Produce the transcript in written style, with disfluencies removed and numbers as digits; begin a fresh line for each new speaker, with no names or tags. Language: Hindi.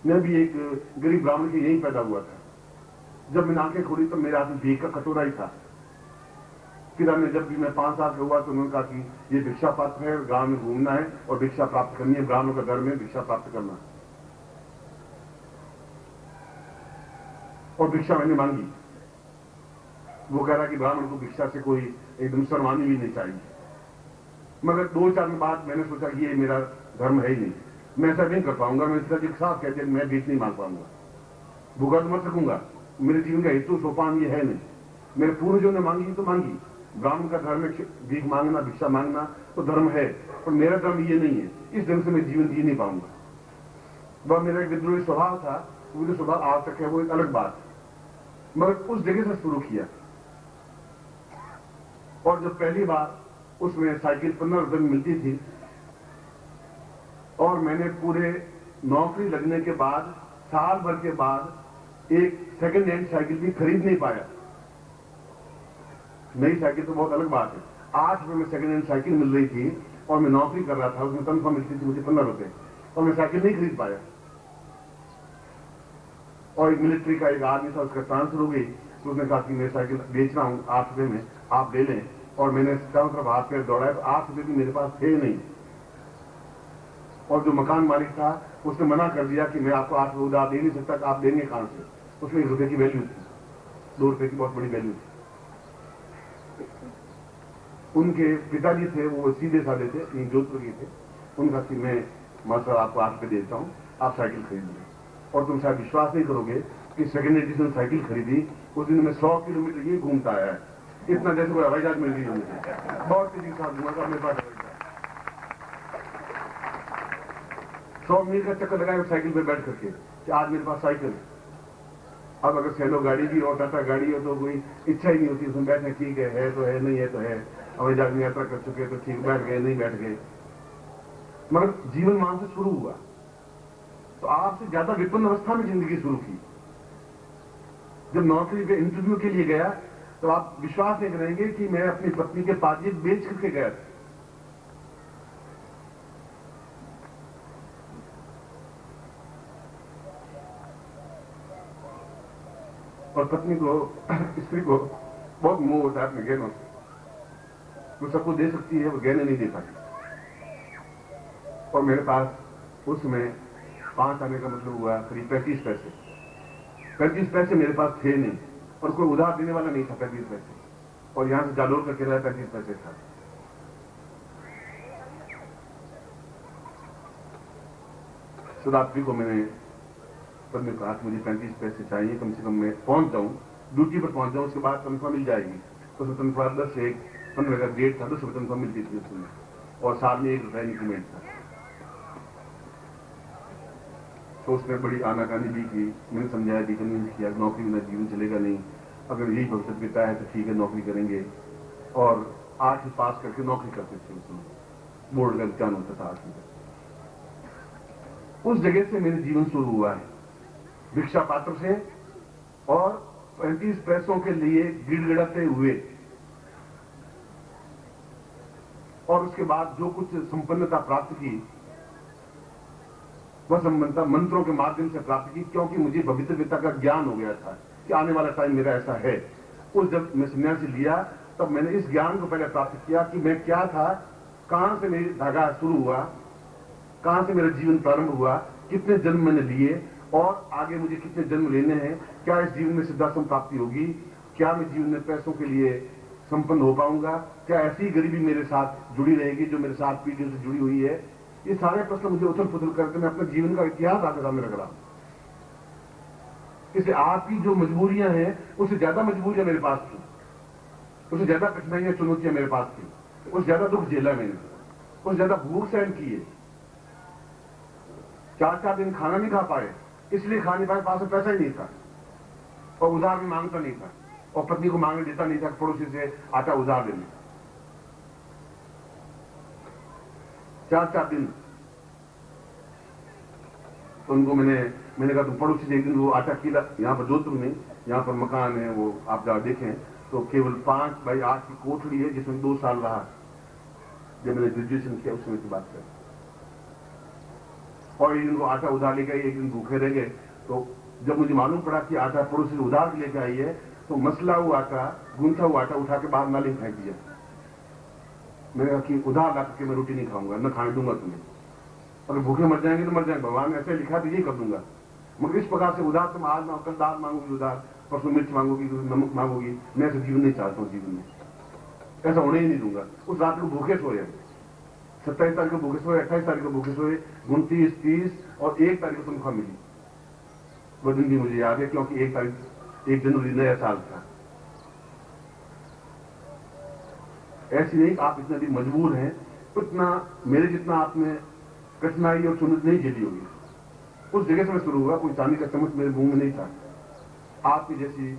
मैं भी एक गरीब ब्राह्मण के यहीं पैदा हुआ था। जब मैंने आंखें खोली तो मेरे हाथ में भीख का कटोरा ही था। पिता ने जब भी मैं 5 साल का हुआ तो उन्होंने कहा कि ये भिक्षा पात्र है, गांव में घूमना है और भिक्षा प्राप्त करनी है, ब्राह्मणों का धर्म है भिक्षा प्राप्त करना। और भिक्षा मैंने मांगी। वो कह रहा कि ब्राह्मण को भिक्षा से कोई एकदम शर्मानी भी नहीं चाहिए। मगर 2-4 दिन बाद मैंने सोचा कि ये मेरा धर्म है ही नहीं, मैं ऐसा नहीं कर पाऊंगा। मैं इसका एक साफ कहते मैं भीख नहीं मांग पाऊंगा, भूखा तो मर सकूंगा। मेरे जीवन का हेतु सोपान ये है नहीं। मेरे पूर्वजों ने मांगी तो मांगी, ब्राह्मण का धर्म है भीख मांगना, भिक्षा मांगना तो धर्म है, पर मेरा धर्म ये नहीं है। इस ढंग से मैं जीवन जी नहीं पाऊंगा। वह मेरा एक विद्रोही स्वभाव था, वो जो स्वभाव आज तक है वो एक अलग बात है। मगर उस जगह से शुरू किया। और जब पहली बार उसमें साइकिल 15 रुपए में मिलती थी और मैंने पूरे नौकरी लगने के बाद साल भर के बाद एक सेकंड हैंड साइकिल भी खरीद नहीं पाया। नई साइकिल तो बहुत अलग बात है। 8 रुपए में सेकंड हैंड साइकिल मिल रही थी और मैं नौकरी कर रहा था, उसमें तनख्वाह मिलती थी मुझे 15 रुपए और मैं साइकिल नहीं खरीद पाया। और एक मिलिट्री का एक आदमी था, उसका ट्रांसफर हो गई तो उसने कहा कि मैं साइकिल बेच रहा हूं 8 रुपए में, आप ले लें। और मैंने चारों तरफ हाथ पैर दौड़ाया तो 8 रुपए भी मेरे पास थे नहीं। और जो मकान मालिक था उसने मना कर दिया कि मैं आपको 8 रुपए उधार दे नहीं सकता, आप देंगे कहां से। उसमें 1 रुपए की वैल्यू थी, 2 रुपए की बहुत बड़ी वैल्यू थी। उनके पिताजी थे वो सीधे साधे थे, जोधपुर के थे। उनका कि मैं मास्टर आपको 8 रुपए देता हूं, आप साइकिल खरीद लें। और तुम शायद विश्वास नहीं करोगे कि सेकंड एडिशन साइकिल खरीदी, उस दिन मैं 100 किलोमीटर ये घूमता आया, इतना जैसे कोई हवाई जहाज मिल गई मुझे। बहुत तेजी से घूमा मेरे पास 100 मील का चक्कर लगाया साइकिल पे बैठ करके कि आज मेरे पास साइकिल है। अब अगर सैलो गाड़ी भी और टाटा गाड़ी हो तो कोई इच्छा ही नहीं होती उसमें बैठने, ठीक है तो है, नहीं है तो है। हवाई जहाज में यात्रा कर चुके तो ठीक, बैठ गए नहीं बैठ गए। मगर जीवन वहां से शुरू हुआ। तो आपसे ज्यादा विपन्न अवस्था में जिंदगी शुरू की। जब नौकरी पे इंटरव्यू के लिए गया तो आप विश्वास नहीं करेंगे कि मैं अपनी पत्नी के पाजेब बेच करके गया था। और पत्नी को, स्त्री को बहुत मोह होता है अपने गहनों से। वो सबको दे सकती है, वो गहने नहीं दे पाती। और मेरे पास उसमें 5 आने का मतलब हुआ करीब 35 पैसे। 35 पैसे मेरे पास थे नहीं और कोई उधार देने वाला नहीं था 35 पैसे। और यहां से जालोर का किराया 35 पैसे था। शिवरात्रि को मैंने पत्नी को कहा मुझे 35 पैसे चाहिए, कम से कम मैं पहुंच जाऊं, ड्यूटी पर पहुंच जाऊं, उसके बाद तनख्वाह मिल जाएगी। तो उसमें तनख्वाह 10 से 15 का डेट था, 10 रुपये तनख्वाह मिलती थी उसमें और साल में 1 रुपया इंक्रीमेंट था। तो उसने बड़ी आनाकानी भी की। मैंने समझाया भी कन्विंस किया, नौकरी बिना जीवन चलेगा नहीं, अगर यही भविष्य पिता है तो ठीक है नौकरी करेंगे। और 8वीं पास करके नौकरी करते थे उसमें, बोर्ड का इम्तिहान होता था 8वीं का। उस जगह से मेरे जीवन शुरू हुआ है, भिक्षा पात्र से और 35 पैसों के लिए गिड़गिड़ाते हुए। और उसके बाद जो कुछ संपन्नता प्राप्त की वह संपन्नता मंत्रों के माध्यम से प्राप्त की, क्योंकि मुझे भविष्यता का ज्ञान हो गया था कि आने वाला टाइम मेरा ऐसा है। उस जब मैं सन्यासी लिया तब मैंने इस ज्ञान को पहले प्राप्त किया कि मैं क्या था, कहां से मेरी धागा शुरू हुआ, कहां से मेरा जीवन प्रारंभ हुआ, कितने जन्म मैंने लिए और आगे मुझे कितने जन्म लेने हैं, क्या इस जीवन में सिद्धाश्रम प्राप्ति होगी, क्या मैं जीवन में पैसों के लिए संपन्न हो पाऊंगा, क्या ऐसी गरीबी मेरे साथ जुड़ी रहेगी जो मेरे साथ पीढ़ियों से जुड़ी हुई है। ये सारे प्रश्न मुझे उथल पुथल करके मैं अपने जीवन का इतिहास आपके सामने रख रहा हूं। इसलिए आपकी जो मजबूरियां हैं उससे ज्यादा मजबूरियां मेरे पास थी, उससे ज्यादा कठिनाइयां चुनौतियां मेरे पास थी, उससे ज्यादा दुख झेला मैंने, उससे ज्यादा भूख सहन किए। 4-4 दिन खाना नहीं खा पाए, इसलिए खा नहीं पाए, पास में पैसा ही नहीं था और उधार भी मांगता नहीं था और पत्नी को मांगने देता नहीं था पड़ोसी से आटा उधार देने। 4-4 दिन तो उनको मैंने कहा तुम पड़ोसी से एक दिन वो आटा खिला, यहाँ पर जोधपुर में यहाँ पर मकान है वो आप जब देखें तो केवल 5 बाई 8 की कोठड़ी है जिसमें 2 साल रहा जब मैंने ग्रेजुएशन किया उस समय की बात करें। और एक दिन को आटा उधार लेके आइए, एक दिन भूखे रह गए। तो जब मुझे मालूम पड़ा कि आटा पड़ोसी से उधार लेके आई है, तो मसला हुआ आटा, गूंथा हुआ आटा उठा के बाहर नाले में फेंक दिया। मैंने कहा कि उधार ला करके मैं रोटी नहीं खाऊंगा, न खाने दूंगा तुम्हें, अगर भूखे मर जाएंगे तो मर जाएंगे, भगवान ने ऐसे लिखा तो यही कर दूंगा। मगर इस प्रकार से उधार तुम आज कल दाल मांगोगी उधार, परसों मिर्च मांगोगी, नमक मांगोगी, मैं ऐसे जीवन नहीं चाहता हूँ। जीवन में ऐसा होने ही नहीं दूंगा। उस रात को भूखे सोए, 27 तारीख को भूखे सोए, 28 तारीख को भूखे सोए, 29, 30 और 1 तारीख को तनख्वाह मिली। वो दिन भी मुझे याद है, क्योंकि 1 जनवरी नया साल था। ऐसी नहीं कि आप इतना भी मजबूर हैं, उतना मेरे जितना आपने कठिनाई और चुनौती नहीं झेली होगी। उस जगह से मैं शुरू हुआ, कोई चांदी का चम्मच मेरे मुंह में नहीं था। आपकी जैसी